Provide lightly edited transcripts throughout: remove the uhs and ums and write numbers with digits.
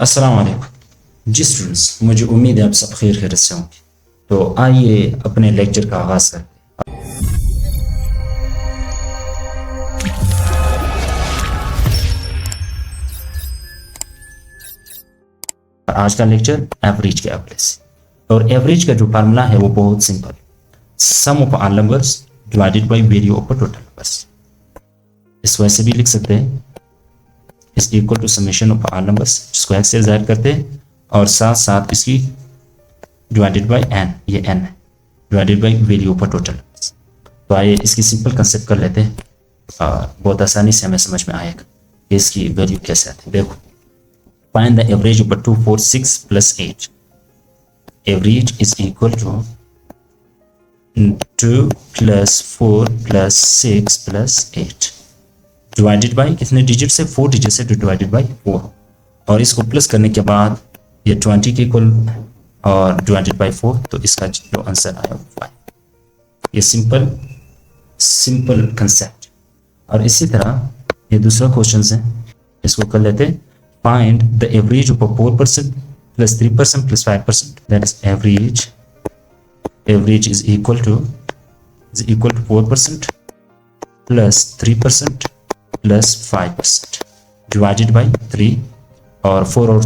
अस्सलाम वालेकुम जी स्टूडेंट्स, मुझे उम्मीद है आप सब खैरियत से होंगे। तो आइए अपने लेक्चर का आगाज़ करते हैं। आज का लेक्चर एवरेज के हवाले से, और एवरेज का जो फार्मूला है वो बहुत सिंपल है। Sum of all numbers divided by value of total numbers. इस वजह से भी लिख सकते हैं is equal to summation of all numbers, जिसको एक्स से ज़ाहिर करते हैं, और साथ साथ इसकी डिवाइडेड बाय एन, ये एन है, divided by value of total. तो आइए इसकी सिंपल कंसेप्ट कर लेते हैं, बहुत आसानी से हमें समझ में आएगा कि इसकी वैल्यू कैसे आती है। देखो, find the average of 2, 4, 6 plus 8। Average is equal to 2 plus 4 plus 6 plus 8 divided by कितने डिजिट से, 4 डिजिट से, डिवाइडेड बाय 4, और इसको प्लस करने के बाद ये 20 के इक्वल और डिवाइडेड बाय 4, तो इसका जो आंसर आया वो 5। ये सिंपल कंसेप्ट। और इसी तरह ये दूसरा क्वेश्चन है, इसको कर लेते हैं। Find the average of 4% plus 3% plus 5%, that is average. Average is equal to 4% plus 3% plus 5% divided by 3, और 4 और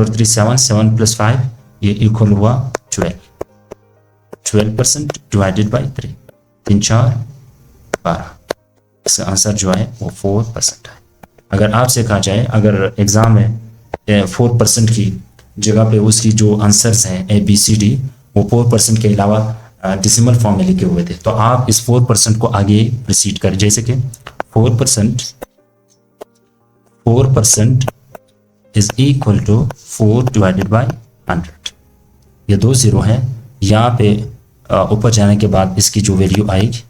3 7, 7 प्लस 5 ये इक्वल हुआ 12% डिवाइडेड बाई 3, 3 4 12। इसका आंसर जो है वो 4% है। अगर आपसे कहा जाए, अगर एग्ज़ाम में 4% की जगह पे उसकी जो आंसर्स हैं ABCD वो 4% के अलावा डेसिमल फॉर्म में लिखे हुए थे, तो आप इस 4% को आगे प्रोसीड करें। जैसे कि 4% is equal to 4 divided by 100। ये 2 0 है, यहाँ पे ऊपर जाने के बाद इसकी जो वैल्यू आएगी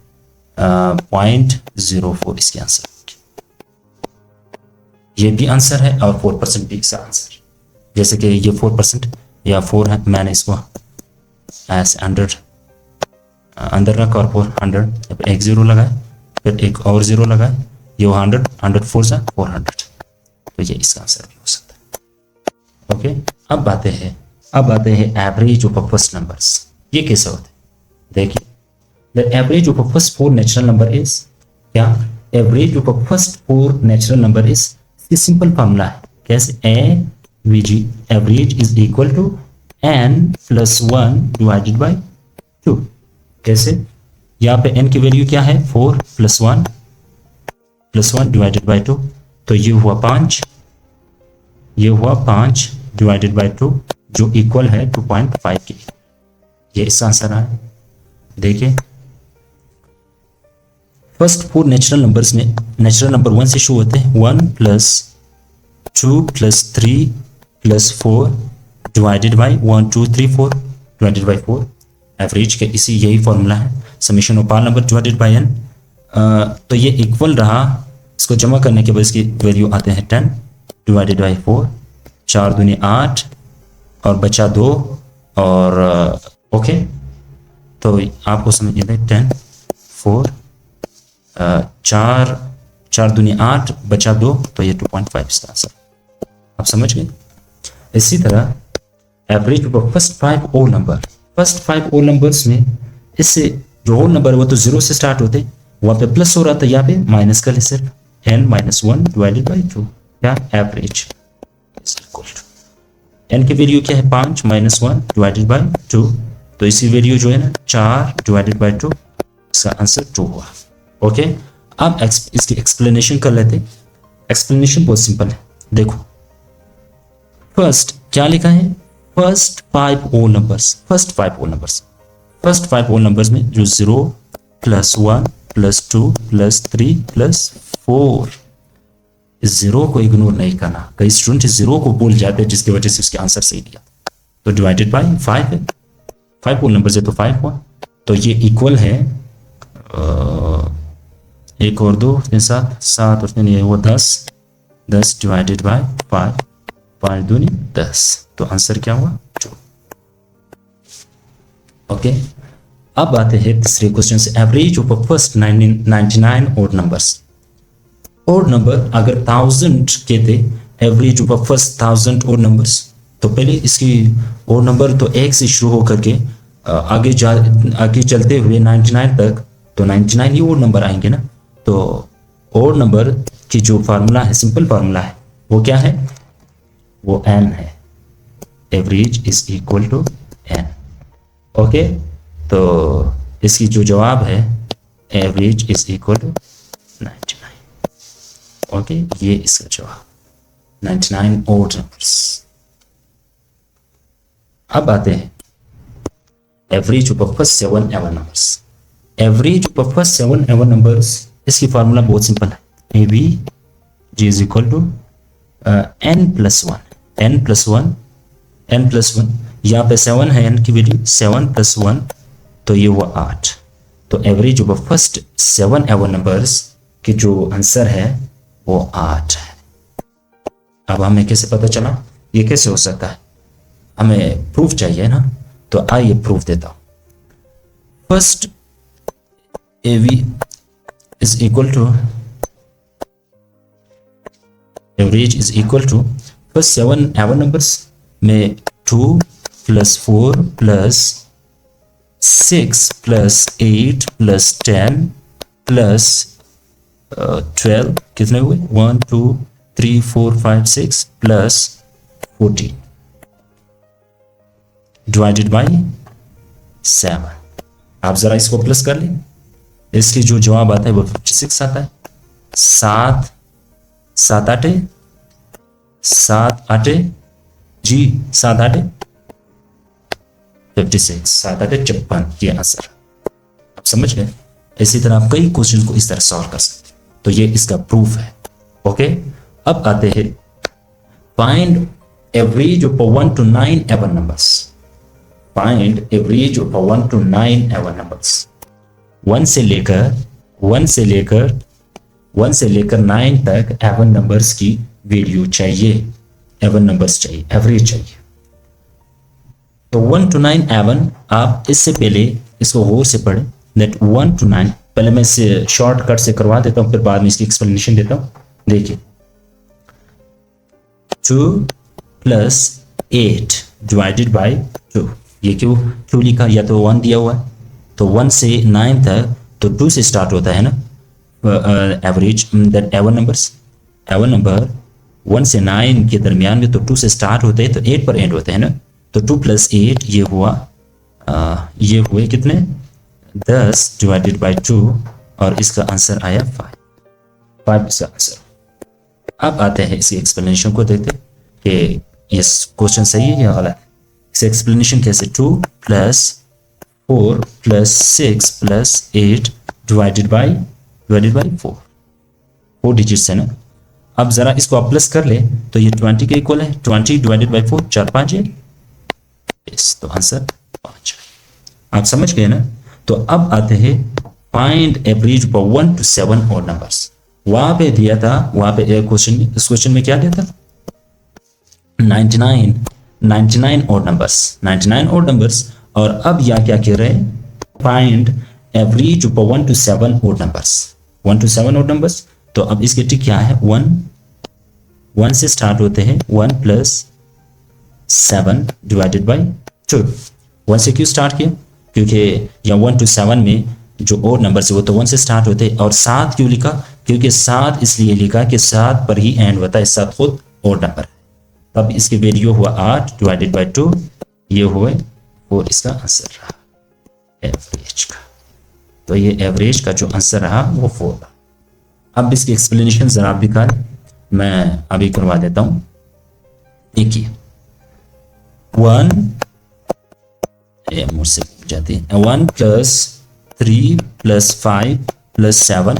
0.04 इसके आंसर। ये भी आंसर है और 4% भी इसका आंसर। जैसे कि ये 4% या 4 है, मैंने इसको ऐसे 100 अंदर रखा और 400, एक 0 लगाए, फिर एक और 0 लगाए, ये 100, 100 4 से 400, तो ये इसका आंसर भी हो सकता है। ओके, अब आते हैं एवरेज ऑफ फर्स्ट नंबर्स। ये कैसे होते हैं देखिए। The average of first 4 natural number is क्या? Average of first 4 natural number is, इसकी सिंपल फॉर्मूला है कैसे, average is equal to n plus 1 divided by 2। कैसे? यहाँ पे n की वैल्यू क्या है, 4 प्लस 1 डिवाइडेड बाई 2, तो ये हुआ 5, डिवाइडेड बाई 2, जो इक्वल है 2.5 के। ये इसका आंसर है। देखिए, फर्स्ट 4 नेचुरल नंबर्स में नेचुरल नंबर 1 से शुरू होते हैं। 1 plus 2 plus 3 plus 4 divided by 1 2 3 4 divided by 4। Average के इसी यही फॉर्मूला है, summation of all number divided by n। तो ये इक्वल रहा, इसको जमा करने के बाद इसकी वैल्यू आते हैं 10 डिवाइडेड बाई 4, 4 दूनी 8 और बचा 2, और ओके, तो आपको समझ लेते 10 4 4 दूनी 8 बचा 2, तो ये 2.5 इसका आंसर। आप समझ गए। इसी तरह average of first 5 whole numbers में, इससे जो होल नंबर है वो तो 0 से स्टार्ट होते, वहाँ पे प्लस हो रहा था, यहाँ पे माइनस कर ले सिर्फ, n - 1 डिवाइडेड बाई 2, क्या average is equal to n की वैल्यू क्या है, 5 - 1 डिवाइडेड बाई 2, तो इसी वैल्यू जो है ना 4 डिवाइडेड बाई 2, इसका आंसर 2 हुआ। ओके, अब इसकी एक्सप्लेनेशन कर लेते हैं। एक्सप्लेनेशन बहुत सिंपल है। देखो, फर्स्ट क्या लिखा है, फर्स्ट 5 होल नंबर्स में जो 0 प्लस 1 प्लस 2 प्लस 3 प्लस 4, इस 0 को इग्नोर नहीं करना। कई स्टूडेंट इस 0 को भूल जाते हैं, जिसकी वजह से उसके आंसर सही दिया। तो डिवाइडेड बाई 5 है, 5 होल नंबर है तो 5 हुआ, तो ये इक्वल है 1 और 2 7 7 और 3 ये वो 10 डिवाइडेड बाई 5, 5 दूनी 10, तो आंसर क्या हुआ 2। ओके, अब आते हैं तीसरे क्वेश्चन से। Average of first 99 odd numbers. Odd number अगर 1000 के थे एवरेज ऑफ फर्स्ट 1000 और नंबर्स। तो पहले इसकी और नंबर तो 1 से शुरू होकर के आगे चलते हुए 99 तक, तो 99 ही और नंबर आएंगे ना। तो और नंबर की जो फार्मूला है, सिंपल फार्मूला है, वो क्या है, वो n है। Average is equal to n। Okay, तो इसकी जो जवाब है average is equal to 99। Okay, ये इसका जवाब 99 ओड नंबर्स। अब आते हैं average of first 7 even numbers. Average of first 7 even numbers, इसकी फार्मूला बहुत सिंपल है। A V G is equal to n plus one. यहाँ पे 7 है, n की वैल्यू 7 प्लस 1, तो ये हुआ 8। तो average of first 7 even numbers की जो आंसर है वो 8 है। अब हमें कैसे पता चला, ये कैसे हो सकता है, हमें प्रूफ चाहिए ना। तो आइए प्रूफ देता हूं। First A V is equal to average is equal to first 7 even numbers में 2 plus 4 plus 6 plus 8 plus 10 plus 12 कितने हुए, 1 2 3 4 5 6 प्लस 14 डिवाइडेड बाई 7। आप जरा इसको प्लस कर लें, इसकी जो जवाब आता है वो 56 आता है। 7 7 8 7 8 जी 7 8 56, 7 8 56 ये आंसर। आप समझ गए। इसी तरह आप कई क्वेश्चन को इस तरह सॉल्व कर सकते हैं। तो ये इसका प्रूफ है। ओके, अब आते हैं find average of 1 to 9 even numbers. Find average of 1 to 9 even numbers. 1 से लेकर 9 तक एवन नंबर्स की वैल्यू चाहिए, एवन नंबर्स चाहिए, एवरेज चाहिए। तो 1 to 9 एवन, आप इससे पहले इसको गौर से पढ़ें। दैट 1 to 9, पहले मैं इसे शॉर्टकट से करवा देता हूं, फिर बाद में इसकी एक्सप्लेनेशन देता हूं। देखिए 2 प्लस 8 डिवाइडेड बाई 2, ये क्यों लिखा, या तो 1 दिया हुआ है, तो 1 से 9 तक तो 2 से स्टार्ट होता है ना एवरेज, दैट एवन नंबर 1 से 9 के दरमियान में तो 2 से स्टार्ट होते हैं, तो 8 पर एंड होते हैं ना। तो 2 प्लस 8 ये हुए कितने, 10 डिवाइडेड बाई 2, और इसका आंसर आया 5 इसका आंसर। अब आते हैं इसकी एक्सप्लेनेशन को, देखते हैं कि ये क्वेश्चन सही है या गलत है। इसकी एक्सप्लेनेशन कैसे, 2 plus 4 plus 6 plus 8 divided by 4 digits है ना। अब जरा इसको आप प्लस कर ले तो ये 20 के इक्वल है। 20 डिवाइडेड बाई 4, 4 5 है, तो आंसर 5 है। आप समझ गए ना। तो अब आते हैं फाइंड एवरेज फॉर 1 to 7 और नंबर्स। वहां पे दिया था, वहां पे इस क्वेश्चन में क्या दिया था, 99 और नंबर्स, 99 और नंबर्स। और अब यहाँ क्या कह रहे हैं, फाइंड एवरेज फॉर 1 to 7 और नंबर्स, 1 to 7 और नंबर्स। तो अब इसके ट्रिक क्या है, 1 से स्टार्ट होते हैं, 1 प्लस 7 डिवाइडेड बाई 2। 1 से क्यों स्टार्ट किया, क्योंकि यहाँ 1 to 7 में जो और नंबर्स है वो तो 1 से स्टार्ट होते हैं। और 7 क्यों लिखा, क्योंकि 7 इसलिए लिखा कि 7 पर ही एंड होता है, 7 खुद और नंबर है। तब इसकी वैल्यू हुआ 8 डिवाइडेड बाई 2, ये हुए 4 इसका आंसर रहा एवरेज का। तो ये एवरेज का जो आंसर रहा वो 4 था। अब इसकी एक्सप्लेनेशन जरा आप दिखा, मैं अभी करवा देता हूं। देखिए 1 मुझसे जाती है, 1 plus 3 plus 5 plus 7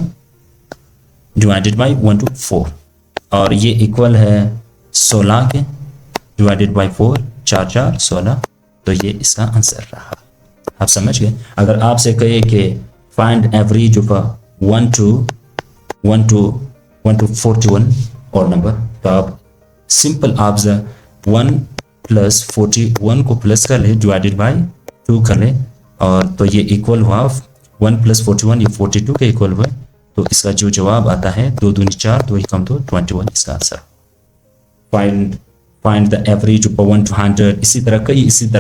divided by 1 to 4, और ये इक्वल है 16 के डिवाइडेड बाई 4, 4 4 16। तो ये इसका आंसर रहा। आप समझ गए। अगर आपसे कहे कि फाइंड एवरेज ऑफ 1 to 41 और नंबर, तो आप सिंपल आप 1 प्लस 41 को प्लस कर ले, डिवाइडेड बाई 2 कर ले, और तो ये इक्वल हुआ 1 प्लस 41, ये 42 के इक्वल हुआ। तो इसका जो जवाब आता है 2 दूनी 4, 2 कम 2, 21 इसका answer. Find the average of 1 to 100, इसी तरह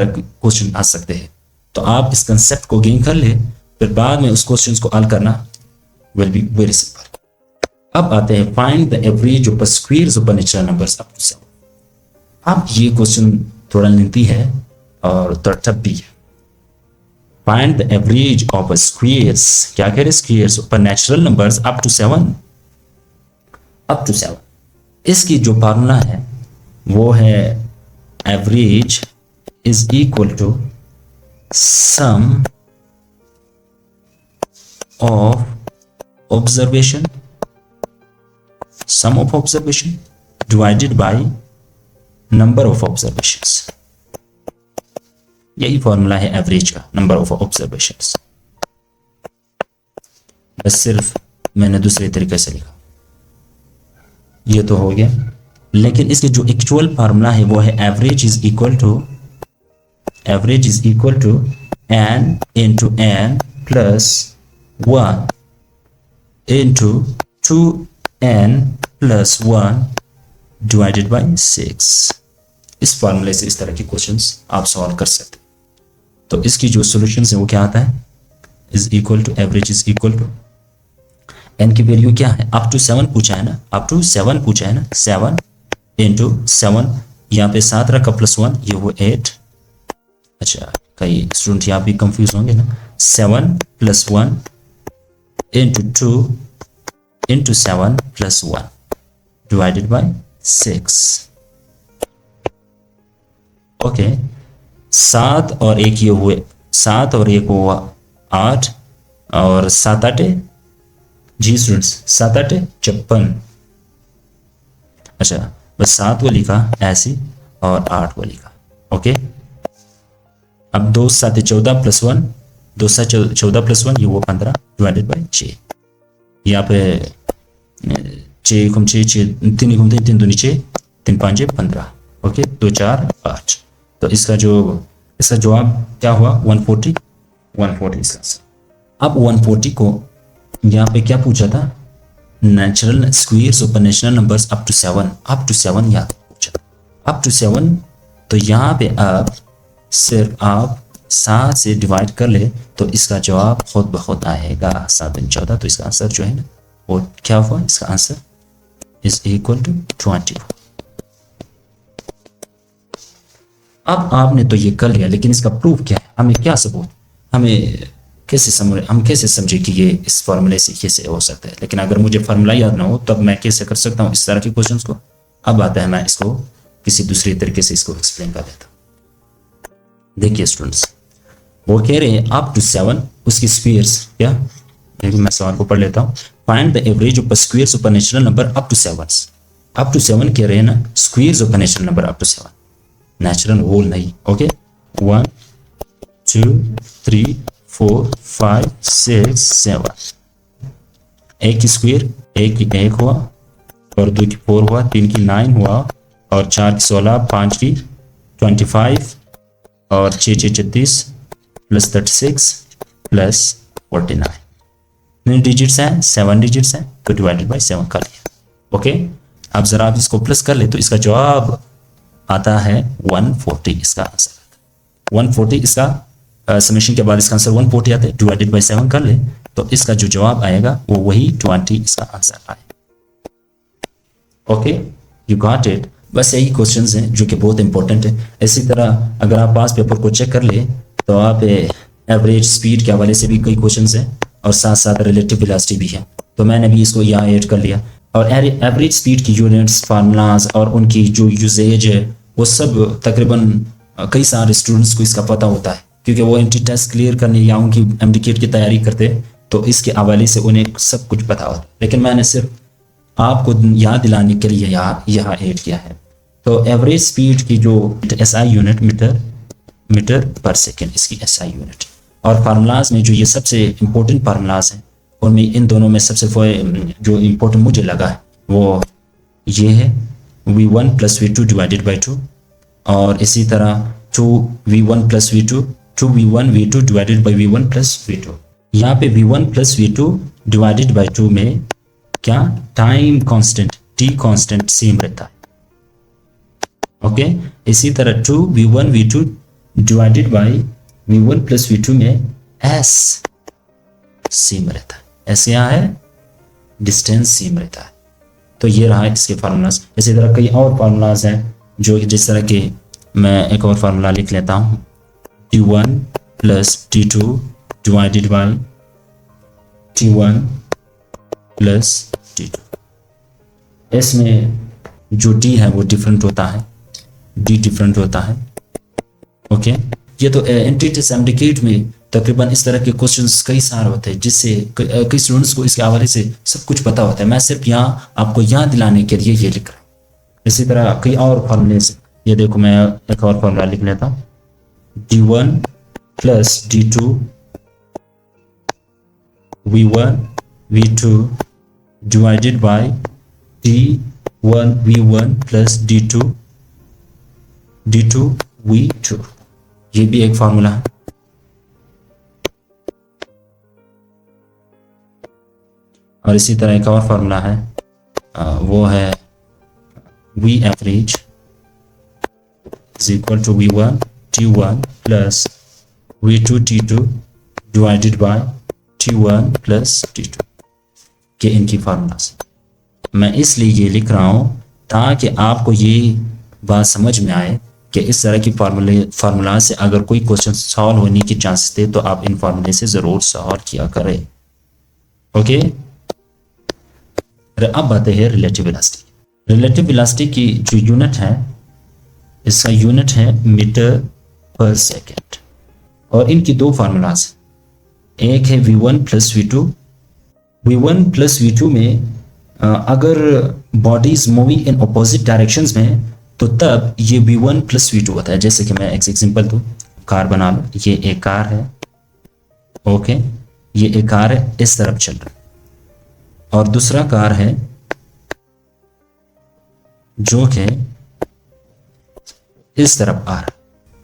क्वेश्चन आ सकते हैं। तो आप इस कंसेप्ट को गेन कर ले, फिर बाद में उस क्वेश्चन को हल करना विल बी वेरी सिंपल। अब आते हैं find the average of squares of natural numbers up to 7। अब ये क्वेश्चन थोड़ा लेंथी है और थोड़ा टफ भी है। Find the average of squares, क्या कह रहे squares of natural numbers up to 7। इसकी जो फार्मूला है वो है average is equal to some of observation divided by number of observations. यही फॉर्मूला है एवरेज का, नंबर ऑफ ऑब्जर्वेशंस। बस सिर्फ मैंने दूसरे तरीके से लिखा, ये तो हो गया। लेकिन इसके जो एक्चुअल फार्मूला है वो है average is equal to n into n plus 1 into 2n plus 1 divided by 6। इस फार्मूले से इस तरह के क्वेश्चंस आप सॉल्व कर सकते हैं। तो इसकी जो सॉल्यूशन है वो क्या आता है, is equal to average is equal to n की वैल्यू क्या है, अप टू 7 पूछा है ना, 7 इंटू 7, यहाँ पे 7 रखा प्लस 1, ये वो 8। अच्छा, कई स्टूडेंट यहाँ भी कंफ्यूज होंगे ना। 7 plus 1 into 2 into 7 plus 1 divided by 6। Okay, 7 और 1 ये हुए 7 और 1 हुआ 8 और 7 8 जी स्टूडेंट्स 7 8 56। अच्छा, बस 7 को लिखा ऐसे और 8 को लिखा। ओके, अब 2 7 14 प्लस 1, 2 7 14 प्लस 1 ये वो 15 डिवाइडेड बाई 6। यहाँ पे 6 घूम 6 3 घूमते 3 दूनी 6 3 5 15। ओके, 2 4 8। तो इसका जवाब क्या हुआ 140 इसका। अब 140 को यहाँ पे क्या पूछा था, natural squares of natural numbers up to 7 याद पूछा, अप टू 7। तो यहाँ पे अब सिर्फ आप 7 से डिवाइड कर ले तो इसका जवाब खुद ब खुद आएगा 7 दूनी 14। तो इसका आंसर जो है ना वो क्या हुआ, इसका आंसर इज इक्वल टू 24। अब आपने तो ये कर लिया, लेकिन इसका प्रूफ क्या है, हमें क्या सबूत, हम कैसे समझे कि ये इस फार्मूले से कैसे हो सकता है। लेकिन अगर मुझे फार्मूला याद ना हो तब मैं कैसे कर सकता हूँ इस तरह के क्वेश्चंस को। अब आता है मैं इसको किसी दूसरे तरीके से इसको एक्सप्लेन कर देता हूँ। देखिए स्टूडेंट्स, वो कह रहे हैं अप टू 7 उसकी स्क्वायर्स क्या, देखिए मैं सवाल को पढ़ लेता हूँ। Find the average of squares of natural number up to 7 कह रहे हैं ना, squares of natural number up to 7, natural whole नहीं। ओके, 1 2 3 4 5 6 7। एक की स्क्वायर, एक की 1 हुआ और 2 की 4 हुआ, 3 की 9 हुआ और 4 की 16, 5 की 25 और 6 6 36 प्लस 36 प्लस 49। कितने डिजिट्स हैं, 7 डिजिट्स हैं, तो डिवाइडेड बाय 7 कर लिया। ओके, अब जरा आप इसको प्लस कर ले तो इसका जवाब आता है 140। इसका आंसर आता है 140। इसका समेशन के बाद इसका आंसर 140 आता है, डिवाइडेड बाय 7 कर ले तो इसका जो जवाब आएगा वो वही 20 इसका आंसर आएगा। Okay, you got it. बस यही क्वेश्चंस हैं जो कि बहुत इंपॉर्टेंट है। इसी तरह अगर आप पास पेपर को चेक कर ले तो आप एवरेज स्पीड के हवाले से भी कई क्वेश्चंस हैं और साथ साथ रिलेटिव वेलोसिटी भी है, तो मैंने भी इसको यहाँ ऐड कर लिया। और एवरेज स्पीड की यूनिट्स, फार्मूलाज और उनकी जो यूजेज है वो सब तकरीबन कई सारे स्टूडेंट्स को इसका पता होता है, क्योंकि वो एंट्री टेस्ट क्लियर करने या उनकी एमडीकेट की तैयारी करते तो इसके हवाले से उन्हें सब कुछ पता होता है। लेकिन मैंने सिर्फ आपको याद दिलाने के लिए यहाँ ऐड किया है। तो एवरेज स्पीड की जो SI unit metre per second, इसकी एसआई यूनिट। और फार्मूलाज में जो ये सबसे इम्पोर्टेंट फार्मूलाज हैं उनमें इन दोनों में सबसे जो इम्पोर्टेंट मुझे लगा है वो ये है v1 + v2 डिवाइडेड बाई 2, और इसी तरह 2v1 + v2, 2v1 v2 divided by v1 + v2। यहाँ पे v1 + v2 डिवाइडेड बाई 2 में क्या time constant t constant same रहता है। ओके, इसी तरह 2v1 v2 divided by v1 plus v2 में s सेम रहता है। ऐसे यहाँ है डिस्टेंस सेम रहता है। तो ये रहा इसके फार्मूलाज। इसी तरह कई और फार्मूलाज हैं जो जिस तरह के मैं एक और फार्मूला लिख लेता हूँ, t1 plus t2 divided by t1 plus t2। इसमें जो d है वो डिफरेंट होता है, d डिफरेंट होता है। ओके, ये तो एंटिटी सिंडिकेट में तकरीबन इस तरह के क्वेश्चंस कई सारे होते हैं जिससे कई स्टूडेंट्स को इसके हवाले से सब कुछ पता होता है। मैं सिर्फ यहाँ आपको याद दिलाने के लिए ये लिख रहा हूँ। इसी तरह कई और फार्मूले, ये देखो मैं एक और फार्मूला लिख लेता हूँ, d1 plus d2 v1 v2 divided by d1 v1 plus d2 v2। ये भी एक फार्मूला है। और इसी तरह एक और फार्मूला है, वो है v average is equal to v1 t1 plus v2 t2 divided by t1 plus t2 के इनकी फार्मूलास। मैं इसलिए ये लिख रहा हूँ ताकि आपको ये बात समझ में आए कि इस तरह की फार्मूला से अगर कोई क्वेश्चन सॉल्व होने की चांसेस थे तो आप इन फार्मूले से ज़रूर सॉल्व किया करें। ओके, अब बात है रिलेटिव वेलोसिटी। रिलेटिव वेलोसिटी की जो यूनिट है, इसका यूनिट है मीटर पर सेकेंड। और इनकी दो फार्मूलाज, एक है v1 plus v2। v1 plus v2 में अगर bodies moving in opposite directions में तो तब ये v1 प्लस v2 होता है। जैसे कि मैं एक एग्जांपल दूं, कार बना लो, ये एक कार है। ओके, ये एक कार है, इस तरफ चल रहा है, और दूसरा कार है जो कि इस तरफ आ रहा है।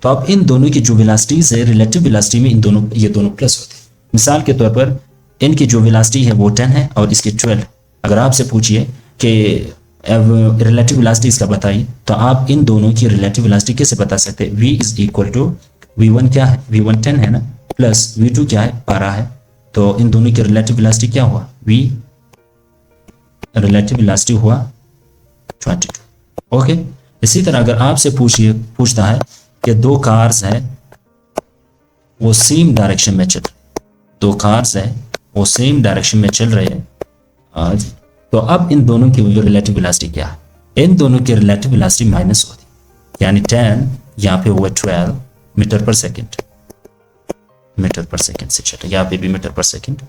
तो अब इन दोनों की जो वेलोसिटीज है, रिलेटिव वेलोसिटी में ये दोनों प्लस होते हैं। मिसाल के तौर पर इनकी जो वेलोसिटी है वो 10 है और इसकी 12। अगर आपसे पूछिए कि रिलेटिव वेलोसिटी इसका बताइए, तो आप इन दोनों की रिलेटिव वेलोसिटी कैसे बता सकते हैं? v is equal to v1 क्या है, v1 10 है ना, प्लस v2 क्या है, 12 है। तो इन दोनों की रिलेटिव वेलोसिटी क्या हुआ, v रिलेटिव वेलोसिटी हुआ 22। ओके, इसी तरह अगर आपसे पूछता है कि दो कार्स है वो सेम डायरेक्शन में चल रहे, दो कार्स है वो सेम डायरेक्शन में चल रहे हैं, तो अब इन दोनों की रिलेटिव वेलोसिटी क्या है? इन दोनों की रिलेटिव वेलोसिटी माइनस होती, यानी 10 यहाँ पे हुआ 12 metre per second, metre per second से चल, यहाँ पे भी मीटर पर सेकेंड,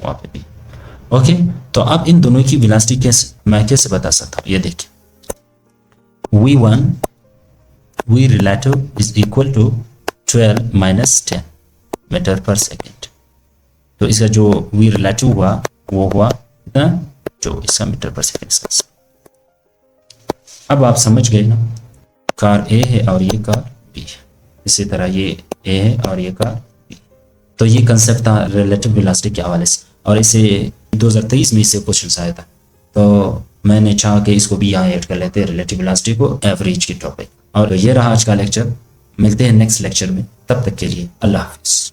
वहाँ पे भी। ओके, तो अब इन दोनों की वेलोसिटी मैं कैसे बता सकता हूँ? ये देखिए, v1 v relative is equal to 12 minus 10 metre per second. तो इसका जो v रिलेटिव हुआ वो हुआ इतना, जो इसका मीटर पर सेकेंड इसका। अब आप समझ गए ना, कार A है और ये कार B है, इसी तरह ये A है और ये कार B। तो ये कंसेप्ट था रिलेटिव वेलोसिटी के हवाले से, और इसे 2023 में इससे क्वेश्चन आया था, तो मैंने चाहा कि इसको भी यहाँ ऐड कर लेते हैं, रिलेटिव वेलोसिटी को, एवरेज की टॉपिक। और ये रहा आज का लेक्चर। मिलते हैं नेक्स्ट लेक्चर में, तब तक के लिए अल्लाह हाफिज़।